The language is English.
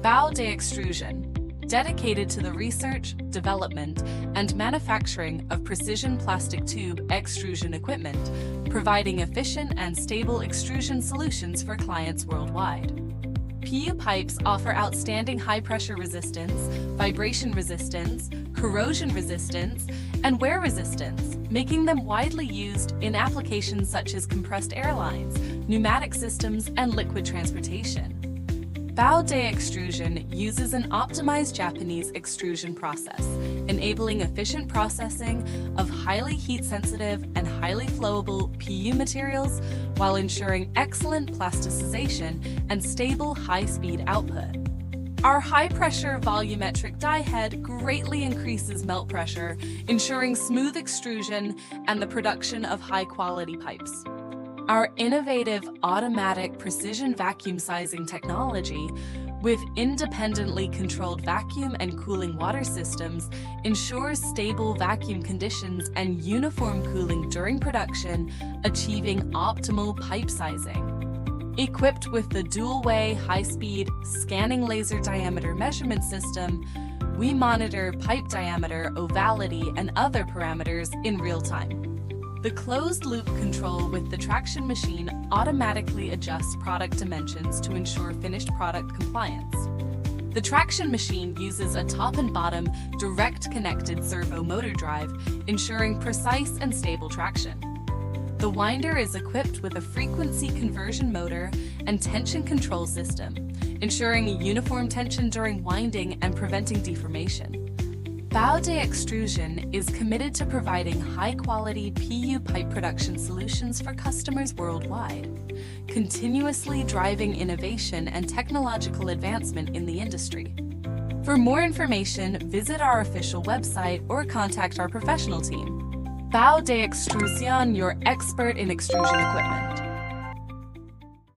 BAOD Extrusion, dedicated to the research, development, and manufacturing of precision plastic tube extrusion equipment, providing efficient and stable extrusion solutions for clients worldwide. PU pipes offer outstanding high-pressure resistance, vibration resistance, corrosion resistance, and wear resistance, making them widely used in applications such as compressed air lines, pneumatic systems, and liquid transportation. BAOD Extrusion uses an optimized Japanese extrusion process, enabling efficient processing of highly heat-sensitive and highly flowable PU materials while ensuring excellent plasticization and stable high-speed output. Our high-pressure volumetric die head greatly increases melt pressure, ensuring smooth extrusion and the production of high-quality pipes. Our innovative automatic precision vacuum sizing technology with independently controlled vacuum and cooling water systems ensures stable vacuum conditions and uniform cooling during production, achieving optimal pipe sizing. Equipped with the dual-way high-speed scanning laser diameter measurement system, we monitor pipe diameter, ovality, and other parameters in real time. The closed-loop control with the traction machine automatically adjusts product dimensions to ensure finished product compliance. The traction machine uses a top and bottom direct connected servo motor drive, ensuring precise and stable traction. The winder is equipped with a frequency conversion motor and tension control system, ensuring uniform tension during winding and preventing deformation. BAOD Extrusion is committed to providing high-quality PU pipe production solutions for customers worldwide, continuously driving innovation and technological advancement in the industry. For more information, visit our official website or contact our professional team. BAOD Extrusion, your expert in extrusion equipment.